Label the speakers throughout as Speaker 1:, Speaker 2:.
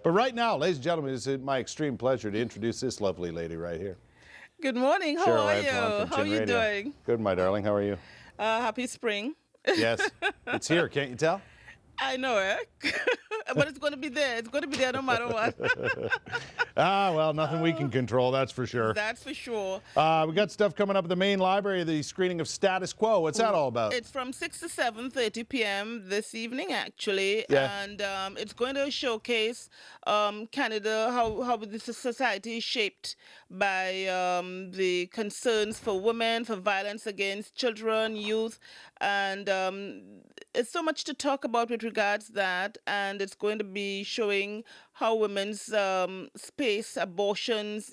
Speaker 1: But right now, ladies and gentlemen, it's my extreme pleasure to introduce this lovely lady right here.
Speaker 2: Good morning. How
Speaker 1: Cheryl
Speaker 2: are
Speaker 1: Antoine
Speaker 2: you?
Speaker 1: from
Speaker 2: How are
Speaker 1: Chin
Speaker 2: you
Speaker 1: Radio.
Speaker 2: doing?
Speaker 1: Good, my darling. How are you?
Speaker 2: Happy spring.
Speaker 1: Yes, it's here. Can't you tell?
Speaker 2: I know it. But it's going to be there. It's going to be there no matter what.
Speaker 1: Well, nothing we can control, that's for sure.
Speaker 2: That's for sure.
Speaker 1: We got stuff coming up at the main library, the screening of Status Quo. What's that all about?
Speaker 2: It's from 6 to 7:30 p.m. this evening, actually.
Speaker 1: Yeah.
Speaker 2: And it's going to showcase Canada, how the society is shaped by the concerns for women, for violence against children, youth. And it's so much to talk about with regards to that. And it's going to be showing how women's space, abortions,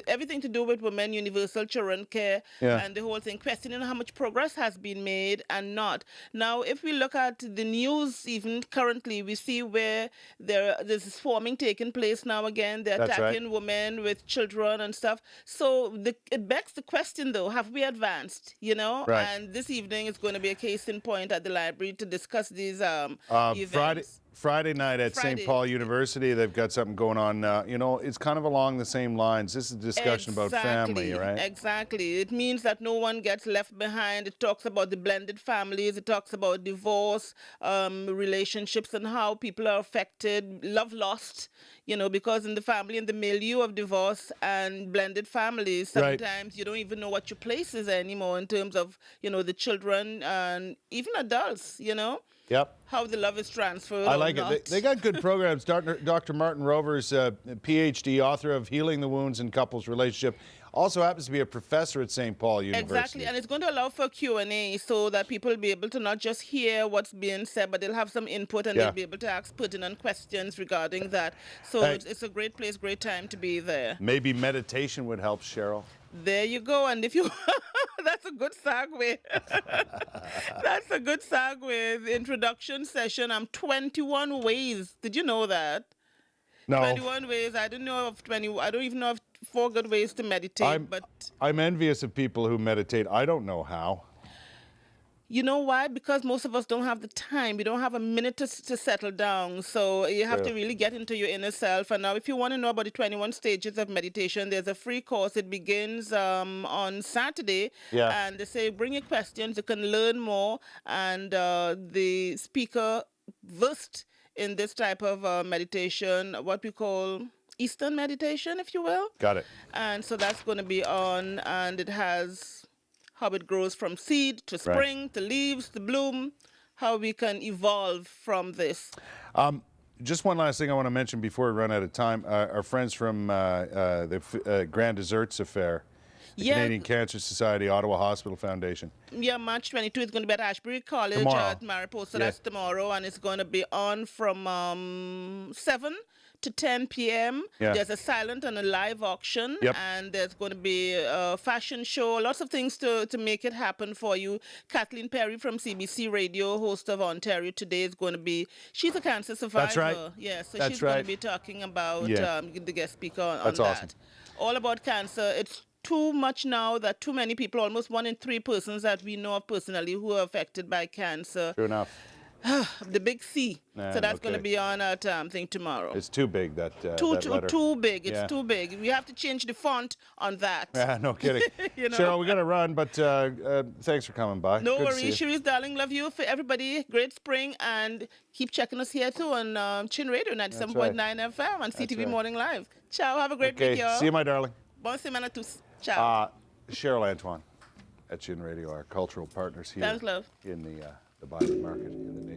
Speaker 2: everything to do with women, universal children care, and the whole thing, questioning how much progress has been made and not. Now, if we look at the news, even currently, we see where there's swarming taking place now again. They're attacking women with children and stuff. So it begs the question, though, have we advanced,
Speaker 1: Right.
Speaker 2: And this evening is going to be a case in point at the library to discuss these events.
Speaker 1: Friday night at St. Paul University, they've got something going on. It's kind of along the same lines. This is a discussion about family, right?
Speaker 2: Exactly. It means that no one gets left behind. It talks about the blended families. It talks about divorce, relationships, and how people are affected, love lost, because in the family, in the milieu of divorce and blended families, sometimes you don't even know what your place is anymore in terms of, the children and even adults,
Speaker 1: Yep.
Speaker 2: How the love is transferred.
Speaker 1: I like it. They got good programs. Dr. Martin Rover's PhD, author of Healing the Wounds in Couples Relationship, also happens to be a professor at St. Paul University.
Speaker 2: Exactly, and it's going to allow for Q&A so that people will be able to not just hear what's being said, but they'll have some input and they'll be able to ask pertinent questions regarding that. So it's a great place, great time to be there.
Speaker 1: Maybe meditation would help, Cheryl.
Speaker 2: There you go, and if you... That's a good segue. That's a good segue. The introduction session. I'm 21 ways. Did you know that?
Speaker 1: No.
Speaker 2: 21 ways. I didn't know of 20. I don't even know of 4 good ways to meditate.
Speaker 1: I'm envious of people who meditate. I don't know how.
Speaker 2: You know why? Because most of us don't have the time. We don't have a minute to settle down. So you have to really get into your inner self. And now if you want to know about the 21 stages of meditation, there's a free course. It begins on Saturday.
Speaker 1: Yeah.
Speaker 2: And they say, bring your questions. You can learn more. And the speaker versed in this type of meditation, what we call Eastern meditation, if you will.
Speaker 1: Got it.
Speaker 2: And so that's going to be on. And it has... how it grows from seed to spring to leaves to bloom, how we can evolve from this.
Speaker 1: Just one last thing I want to mention before we run out of time. Our friends from the Grand Desserts Affair, the Canadian Cancer Society, Ottawa Hospital Foundation.
Speaker 2: Yeah, March 22 is going to be at Ashbury College at Mariposa. That's tomorrow, and it's going to be on from 7 to 10 p.m. There's a silent and a live auction, and there's going to be a fashion show, lots of things to make it happen for you. Kathleen Perry from CBC Radio, host of Ontario Today, is going to be, she's a cancer survivor.
Speaker 1: That's right.
Speaker 2: Yeah, so she's going to be talking about the guest speaker on that.
Speaker 1: Awesome.
Speaker 2: All about cancer. It's too much now that too many people, almost 1 in 3 persons that we know of personally who are affected by cancer.
Speaker 1: True enough.
Speaker 2: The big C. So that's going to be on at thing tomorrow.
Speaker 1: It's too big, that letter.
Speaker 2: Too big. It's too big. We have to change the font on that.
Speaker 1: Yeah, no kidding. Cheryl, we got to run, but thanks for coming by.
Speaker 2: No worries. Cherise, darling, love you. For everybody, great spring, and keep checking us here too on Chin Radio 97.9 FM on CTV Morning Live. Ciao. Have a great week, y'all.
Speaker 1: See you, my darling.
Speaker 2: Bon semaine à tous. Ciao.
Speaker 1: Cheryl Antoine at Chin Radio, our cultural partners here
Speaker 2: Thanks, love.
Speaker 1: in the Bible market in the nation.